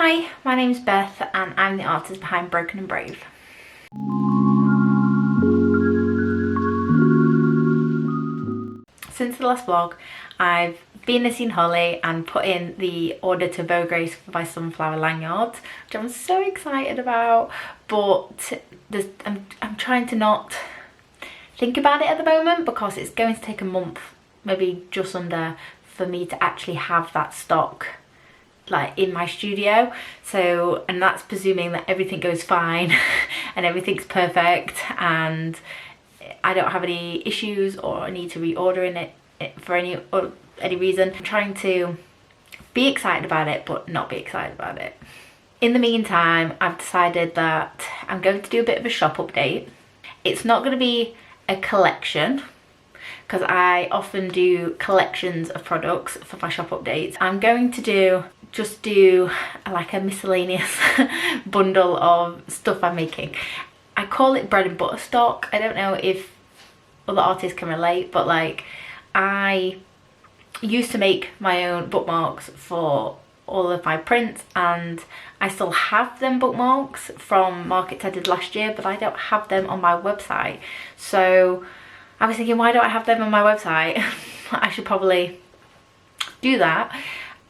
Hi, my name's Beth and I'm the artist behind Broken and Brave. Since the last vlog, I've been and seen Holly and put in the order to Vogue Grace for my sunflower lanyards, which I'm so excited about, but I'm trying to not think about it at the moment because it's going to take a month, maybe just under, for me to actually have that stock like in my studio. So, and that's presuming that everything goes fine and everything's perfect and I don't have any issues or need to reorder in it for any reason. I'm trying to be excited about it but not be excited about it. In the meantime, I've decided that I'm going to do a bit of a shop update. It's not going to be a collection because I often do collections of products for my shop updates. I'm going to just do like a miscellaneous bundle of stuff I'm making. I call it bread and butter stock. I don't know if other artists can relate, but like I used to make my own bookmarks for all of my prints and I still have them bookmarks from markets I did last year, but I don't have them on my website. So I was thinking, why don't I have them on my website? I should probably do that,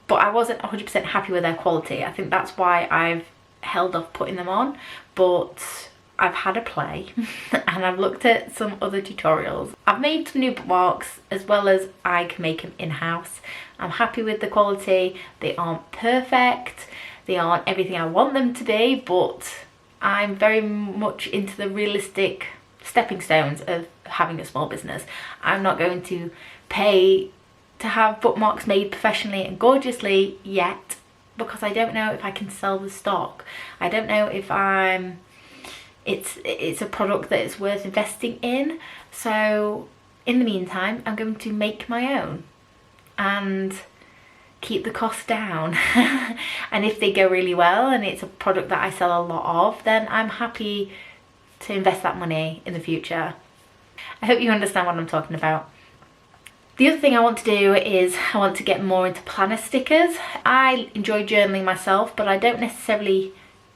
but I wasn't 100% happy with their quality. I think that's why I've held off putting them on, but I've had a play and I've looked at some other tutorials. I've made some new bookmarks as well as I can make them in-house. I'm happy with the quality. They aren't perfect, they aren't everything I want them to be, but I'm very much into the realistic stepping stones of having a small business. I'm not going to pay to have bookmarks made professionally and gorgeously yet because I don't know if I can sell the stock. I don't know if it's a product that is worth investing in. So in the meantime, I'm going to make my own and keep the cost down. And if they go really well and it's a product that I sell a lot of, then I'm happy to invest that money in the future. I hope you understand what I'm talking about. The other thing I want to do is I want to get more into planner stickers. I enjoy journaling myself, but I don't necessarily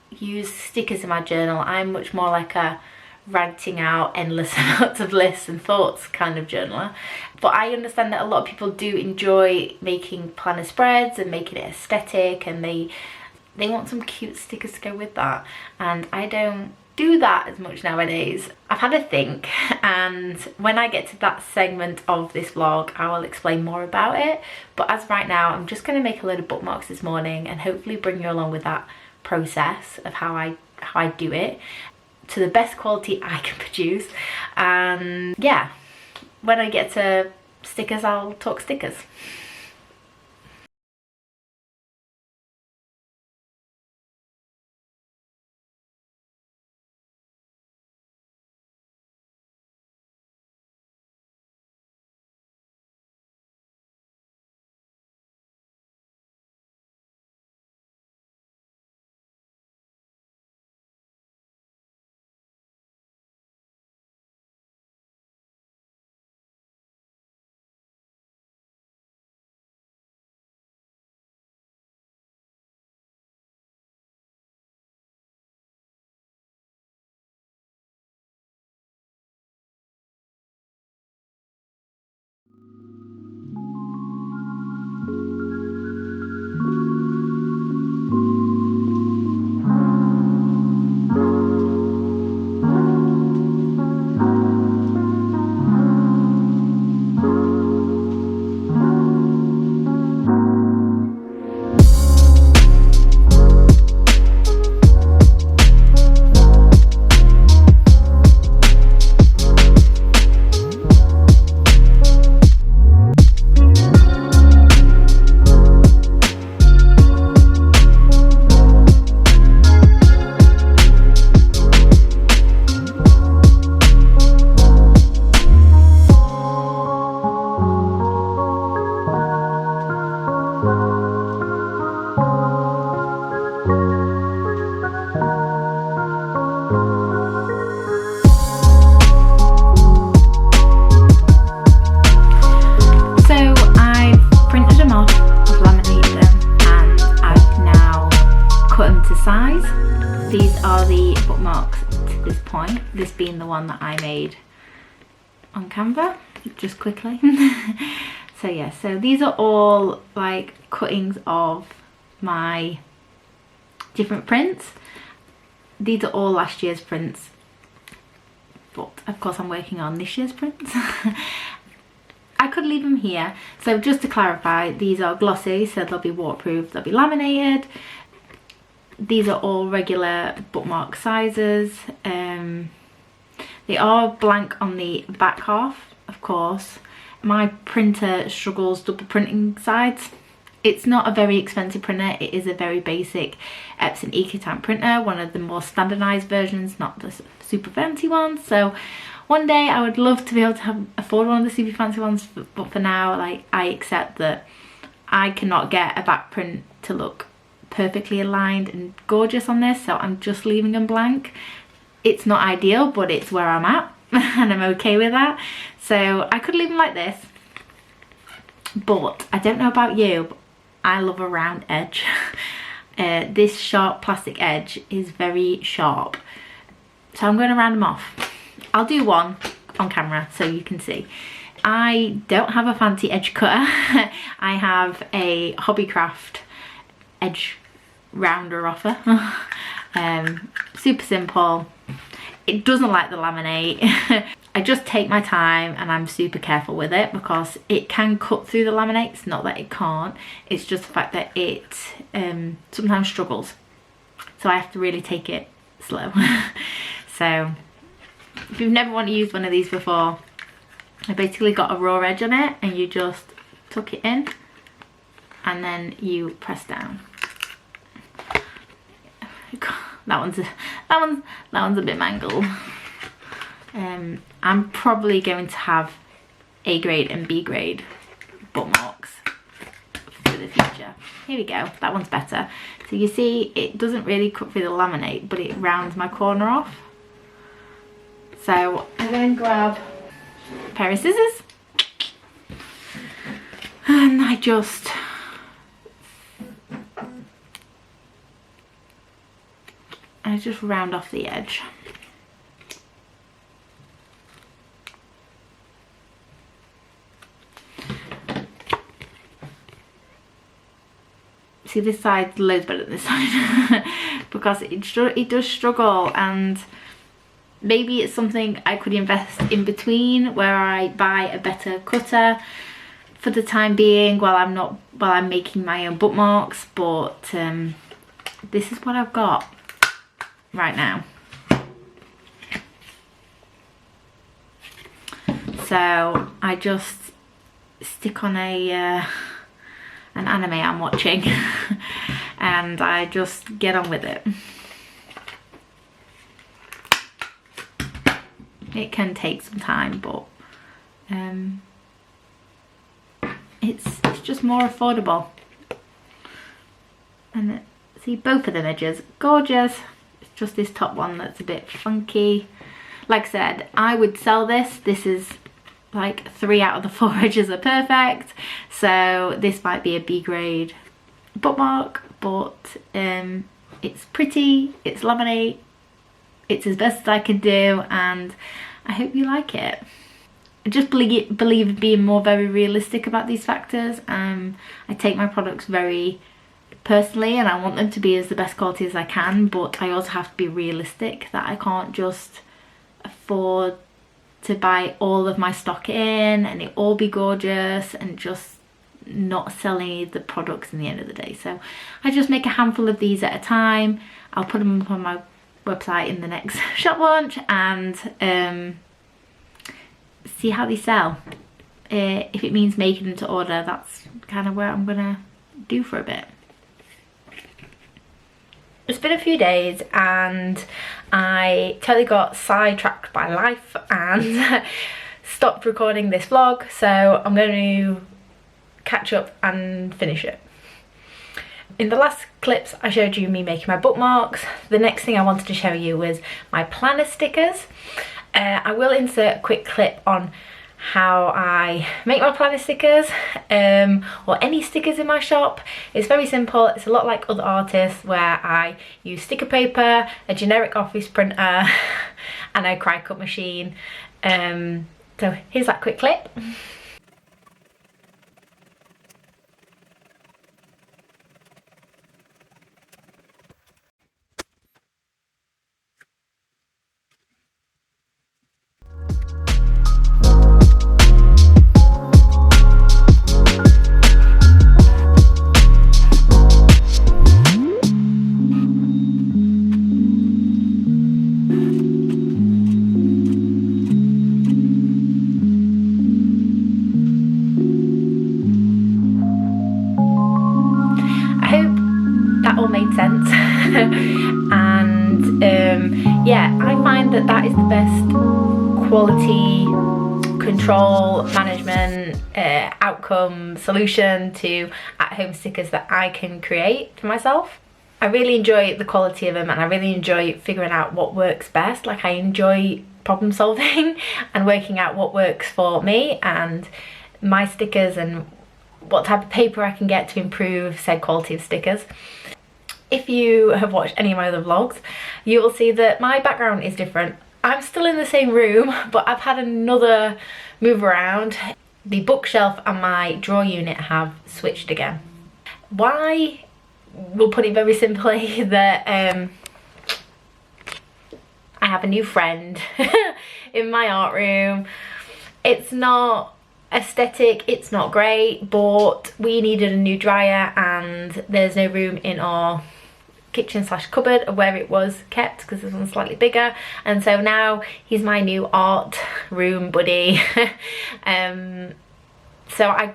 use stickers in my journal. I'm much more like a writing out endless amounts of lists and thoughts kind of journaler. But I understand that a lot of people do enjoy making planner spreads and making it aesthetic, and they want some cute stickers to go with that. And I don't do that as much nowadays. I've had a think, and when I get to that segment of this vlog I will explain more about it, but as of right now I'm just going to make a load of bookmarks this morning and hopefully bring you along with that process of how I do it to the best quality I can produce. And yeah, when I get to stickers I'll talk stickers. size. These are the bookmarks to this point, this being the one that I made on Canva, just quickly. So yeah, so these are all like cuttings of my different prints. These are all last year's prints, but of course I'm working on this year's prints. I could leave them here. So just to clarify, these are glossy, so they'll be waterproof, they'll be laminated. These are all regular bookmark sizes. They are blank on the back half, of course. My printer struggles double printing sides. It's not a very expensive printer, it is a very basic Epson EcoTank printer, one of the more standardized versions, not the super fancy ones. So one day I would love to be able to afford one of the super fancy ones, but for now, like, I accept that I cannot get a back print to look perfectly aligned and gorgeous on this, so I'm just leaving them blank. It's not ideal, but it's where I'm at and I'm okay with that. So I could leave them like this, but I don't know about you, but I love a round edge. This sharp plastic edge is very sharp, so I'm going to round them off. I'll do one on camera so you can see. I don't have a fancy edge cutter. I have a Hobbycraft edge rounder offer. Super simple. It doesn't like the laminate. I just take my time and I'm super careful with it because it can cut through the laminate. It's not that it can't, it's just the fact that it sometimes struggles, so I have to really take it slow. So if you've never wanted to use one of these before, I basically got a raw edge on it and you just tuck it in and then you press down. That one's a bit mangled. I'm probably going to have A grade and B grade bookmarks for the future. Here we go, that one's better. So you see, it doesn't really cut through the laminate, but it rounds my corner off. So I'm going to grab a pair of scissors and I just round off the edge. See, this side's loads better than this side because it does struggle, and maybe it's something I could invest in between where I buy a better cutter for the time being while I'm making my own bookmarks, but this is what I've got right now. So I just stick on an anime I'm watching and I just get on with it. It can take some time, but it's just more affordable. And see, both of them edges, gorgeous. It's just this top one that's a bit funky. Like I said, I would sell this. This is like 3 out of the 4 edges are perfect. So this might be a B grade bookmark, but it's pretty, it's laminate, it's as best as I can do, and I hope you like it. I just believe being very realistic about these factors. I take my products very personally and I want them to be as the best quality as I can, but I also have to be realistic that I can't just afford to buy all of my stock in and it all be gorgeous and just not sell any of the products in the end of the day. So I just make a handful of these at a time. I'll put them up on my website in the next shop launch and see how they sell. If it means making them to order, that's kind of where I'm gonna do for a bit. It's been a few days and I totally got sidetracked by life and stopped recording this vlog, so I'm going to catch up and finish it. In the last clips I showed you me making my bookmarks. The next thing I wanted to show you was my planner stickers. I will insert a quick clip on how I make my planner stickers, or any stickers in my shop. It's very simple. It's a lot like other artists where I use sticker paper, a generic office printer and a Cricut machine. So here's that quick clip. All made sense. And yeah, I find that that is the best quality control management outcome solution to at-home stickers that I can create for myself. I really enjoy the quality of them, and I really enjoy figuring out what works best. Like, I enjoy problem solving and working out what works for me and my stickers and what type of paper I can get to improve said quality of stickers. If you have watched any of my other vlogs, you will see that my background is different. I'm still in the same room, but I've had another move around. The bookshelf and my drawer unit have switched again. Why? We'll put it very simply that I have a new friend in my art room. It's not aesthetic, it's not great, but we needed a new dryer and there's no room in our kitchen slash cupboard of where it was kept because this one's slightly bigger, and so now he's my new art room buddy. So I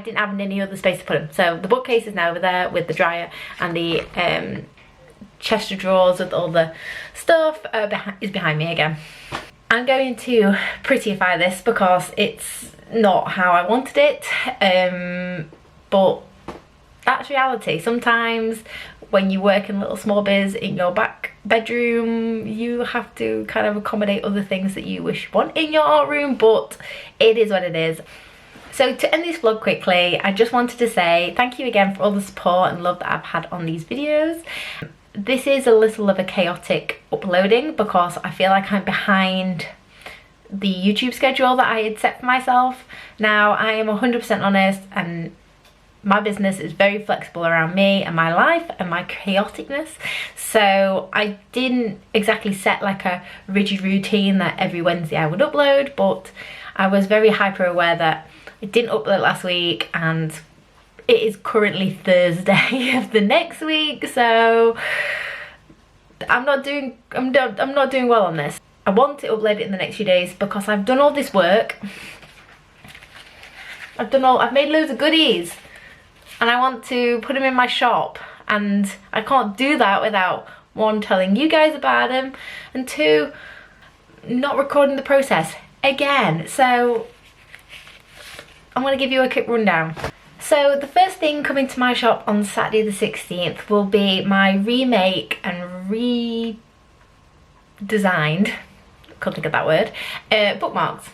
didn't have any other space to put him, so the bookcase is now over there with the dryer, and the chest of drawers with all the stuff is behind me again. I'm going to prettyify this because it's not how I wanted it, but that's reality. Sometimes when you work in little small biz in your back bedroom, you have to kind of accommodate other things that you wish want in your art room, but it is what it is. So to end this vlog quickly, I just wanted to say thank you again for all the support and love that I've had on these videos. This is a little of a chaotic uploading because I feel like I'm behind the YouTube schedule that I had set for myself. Now, I am 100% honest, and my business is very flexible around me and my life and my chaoticness, so I didn't exactly set like a rigid routine that every Wednesday I would upload, but I was very hyper aware that I didn't upload last week and it is currently Thursday of the next week, so I'm not doing well on this. I want to upload it in the next few days because I've done all this work. I've made loads of goodies and I want to put them in my shop, and I can't do that without, one, telling you guys about them, and two, not recording the process again. So I'm going to give you a quick rundown. So the first thing coming to my shop on Saturday the 16th will be my remake and redesigned, couldn't think of that word, bookmarks.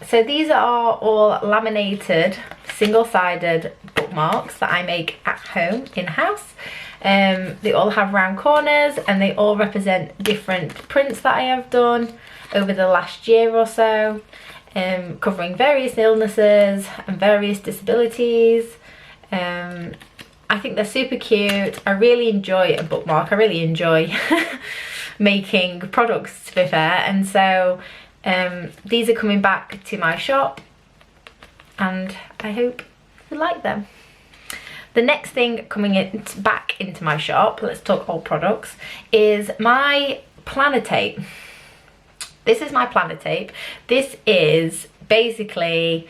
So these are all laminated, single-sided bookmarks that I make at home, in-house. They all have round corners and they all represent different prints that I have done over the last year or so, covering various illnesses and various disabilities. I think they're super cute. I really enjoy a bookmark. I really enjoy making products, to be fair, and so these are coming back to my shop and I hope you like them. The next thing coming back into my shop, let's talk old products, is my planner tape. This is my planner tape. This is basically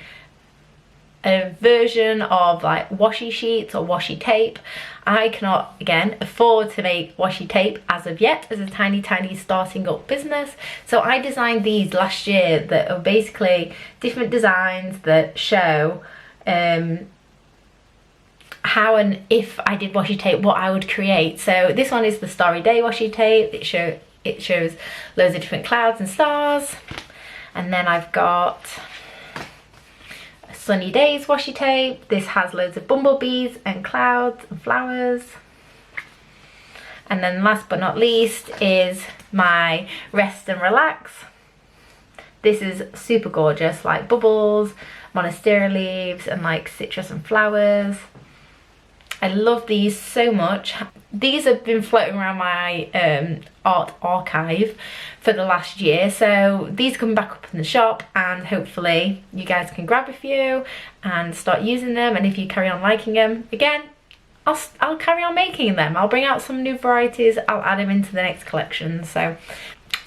a version of like washi sheets or washi tape. I cannot, again, afford to make washi tape as of yet as a tiny starting up business. So I designed these last year that are basically different designs that show how and if I did washi tape, what I would create. So this one is the Starry Day washi tape. It shows loads of different clouds and stars. And then I've got Sunny Days washi tape. This has loads of bumblebees and clouds and flowers. And then last but not least is my Rest and Relax. This is super gorgeous, like bubbles, monstera leaves and like citrus and flowers. I love these so much. These have been floating around my art archive for the last year, so these come back up in the shop and hopefully you guys can grab a few and start using them. And if you carry on liking them, again, I'll carry on making them. I'll bring out some new varieties, I'll add them into the next collection. So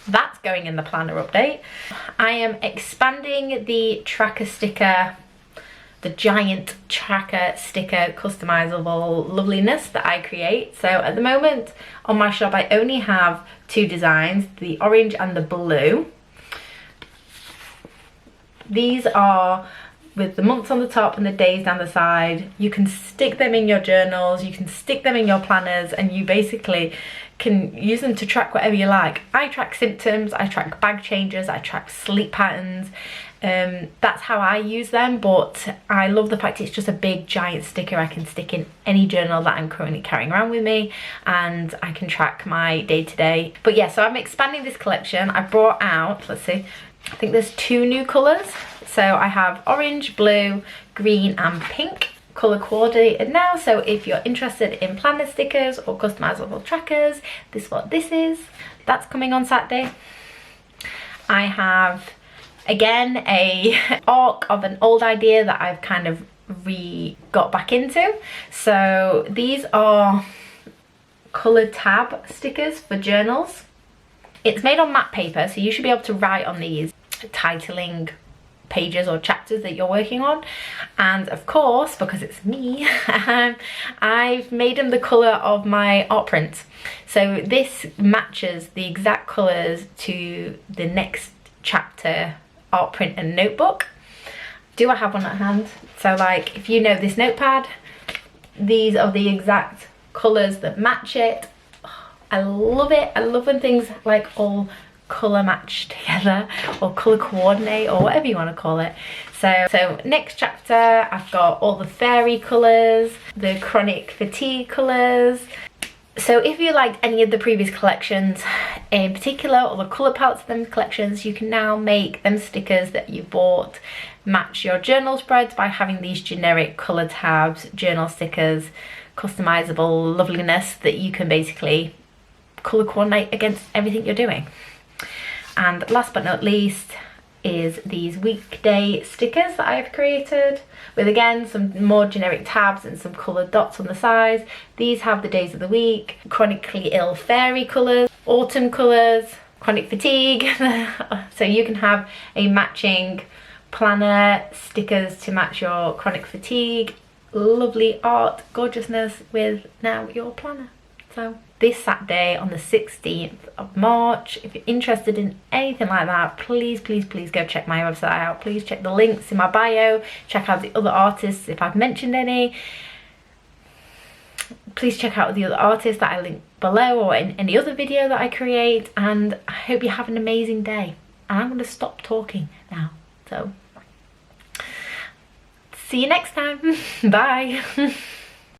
that's going in the planner update. I am expanding the tracker sticker, the giant tracker sticker customizable loveliness that I create. So at the moment on my shop I only have two designs, the orange and the blue. These are with the months on the top and the days down the side. You can stick them in your journals, you can stick them in your planners, and you basically can use them to track whatever you like. I track symptoms, I track bag changes, I track sleep patterns. That's how I use them, but I love the fact it's just a big giant sticker I can stick in any journal that I'm currently carrying around with me, and I can track my day-to-day. But yeah, so I'm expanding this collection. I brought out, let's see, I think there's 2 new colours. So I have orange, blue, green and pink colour coordinated now. So if you're interested in planner stickers or customizable trackers, this is what this is. That's coming on Saturday. I have again a arc of an old idea that I've kind of got back into. So these are coloured tab stickers for journals. It's made on matte paper, so you should be able to write on these, titling pages or chapters that you're working on. And of course, because it's me, I've made them the colour of my art prints. So this matches the exact colours to the next chapter art print and notebook. Do I have one at hand? So like, if you know this notepad, these are the exact colours that match it. I love it. I love when things like all colour match together or colour coordinate or whatever you want to call it. So next chapter I've got all the fairy colours, the chronic fatigue colours. So if you liked any of the previous collections in particular, or the colour palettes of them collections, you can now make them stickers that you bought match your journal spreads by having these generic colour tabs, journal stickers, customizable loveliness that you can basically colour coordinate against everything you're doing. And last but not least is these weekday stickers that I've created with, again, some more generic tabs and some coloured dots on the sides. These have the days of the week, chronically ill fairy colours, autumn colours, chronic fatigue. So you can have a matching planner stickers to match your chronic fatigue, lovely art gorgeousness with now your planner. So this Saturday on the 16th of March, if you're interested in anything like that, please go check my website out. Please check the links in my bio, check out the other artists if I've mentioned any. Please check out the other artists that I link below or in any other video that I create, and I hope you have an amazing day. And I'm going to stop talking now. So see you next time. Bye.